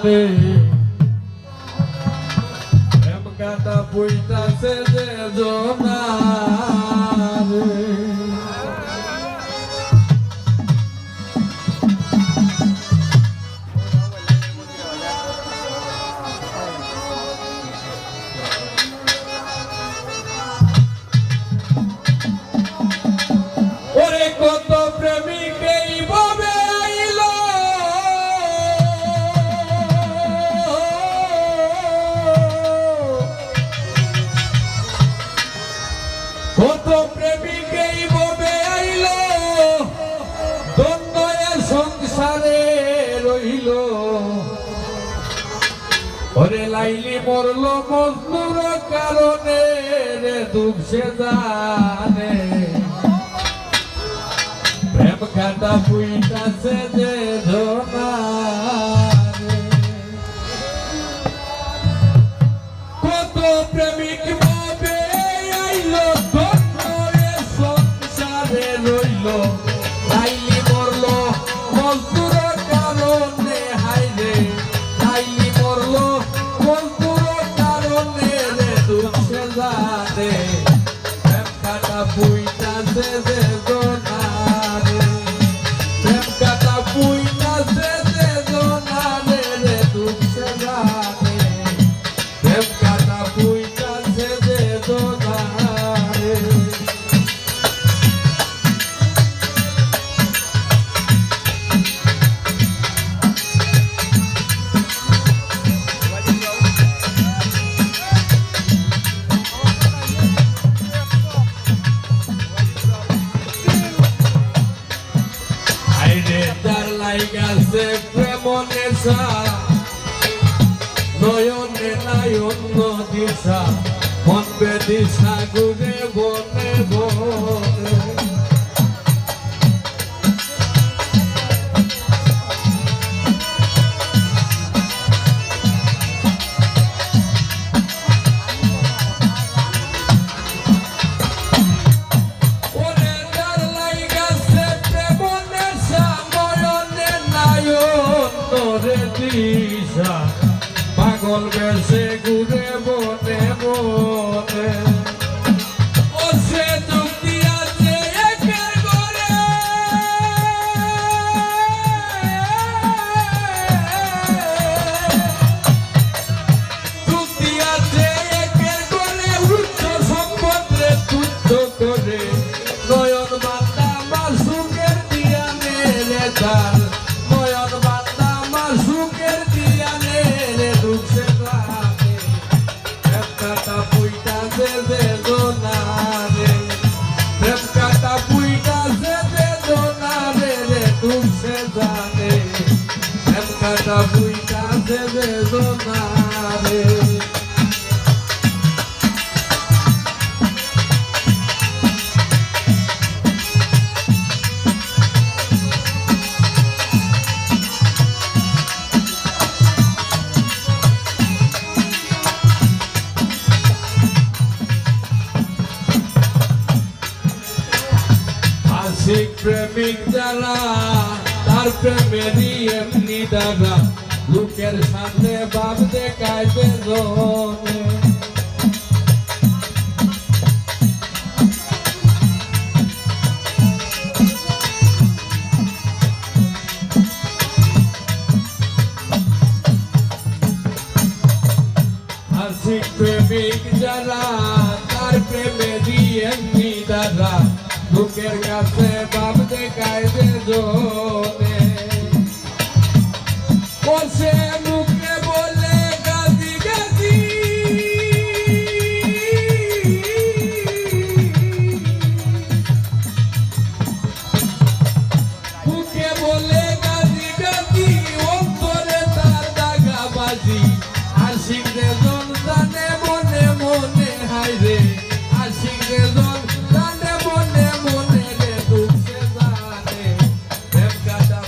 জানে প্রেম কাটা পুইতাছে যে জোনারে ওরে কত প্রেমিক এই ভাবে আইল কত প্রেমিক এই ভাবে আইল দ্বন্দ্বের সংসারে রইল ওরে লাইলি মরল মজনুর কারণে রে দুঃখ সে জানে প্রেম কাটা পুইতাছে যে জোনারে কত প্রেমিক ভাবে আইল ধরে সংসারে রইল লাইলি মরল মজদুর কারণে হাইরে লাইলি মরল মজদুর কারণে রে দুঃখে জানে প্রেম কাটা পুইতাছে যে জোনারে প্রেম কাটা পুইতাছে যে জোনারে রে দুঃখে জানে প্রেম কাটা পুইতাছে যে জোনারে আইরে তার লাইগাছে প্রেম নেশা নয়নে নাই অন্য দিশা মন বেদিশা ঘুরে বনে বনে ওরে তার লাইগাছে প্রেম নেশা নয়নে নাই অন্য রে দিশা পাগল বেশে ঘুরে বনে বনে ও সে যুক্তি আছে একের ঘরে যুক্তি আছে একের ঘরে উচ্চ সম্পদে তুচ্ছ করে নয়ন বান্দা আমার সুখের দিয়া মেলে তার নয়ন বান্দা আমার সুখের দিয়া মেলে দুঃখে জানে প্রেম কাটা পুইতাছে যে জোনারে প্রেম কাটা পুইতাছে যে জোনারে রে দুঃখে জানে প্রেম কাটা পুইতাছে যে জোনারে আশিক প্রেমিক যারা তার প্রেমেরই এমনি দ্বারা লোকের সামনে ভাব দেখায় যে জনে আশিক প্রেমিক যারা তার প্রেমেরই এমনি দ্বারা লোকের কাছে ভাব দেখায় যে জনে ও সে মুখে বলে গাজি গাজি মুখে বলে গাজি গাজি অন্তরে তার দাগাবাজি আশিক রে জন জানে মনে মনে হাইরে আশিক রে জন জানে মনে মনে রে দুঃখে জানে প্রেম কাটা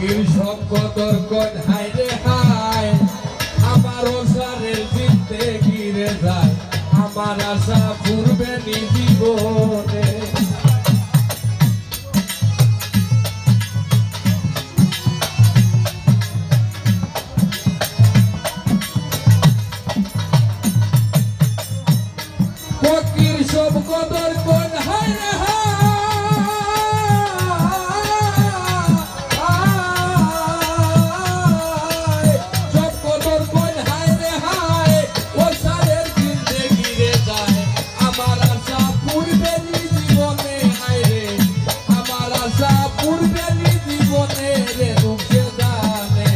ফকির সব কদর কোন হাই রে হাই আমার ওসারের জিতে গিরে যায় আমার আশা পূর্বে নি জীবনে ফকির সব কদর কোন হাই রে হাই সব কদর কোন হাই রে হাই ও সারের জিন্দেগি রে যায় আমার আশা পূর্বে নি জীবনে হাই রে আমার আশা পূর্বে নি জীবনে রে দুঃখে জানে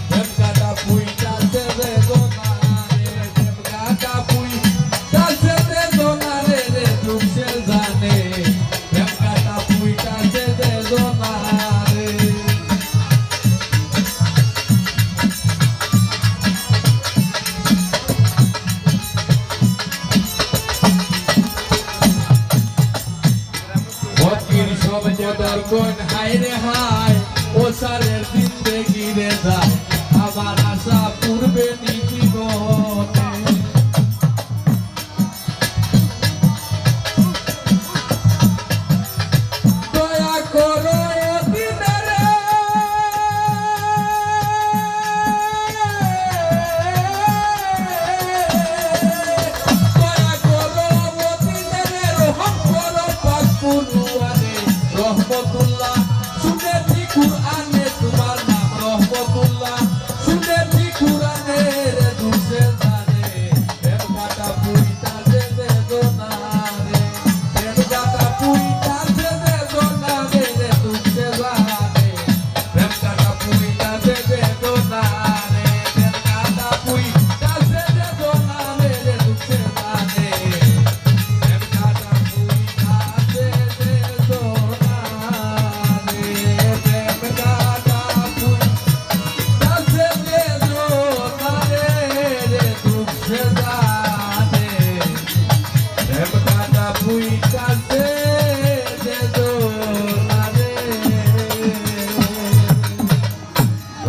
দেবগাটা পুইটাছে রে দোনারে দেবগাটা পুইটাছে রে দোনারে রে দুঃখে জানে দেবগাটা পুইটাছে রে দোনারে ফকির সব কদর কোন হাই রে হাই ও সারের জিন্দেগি রে যায় আমার আশা পূর্বে নি জীবন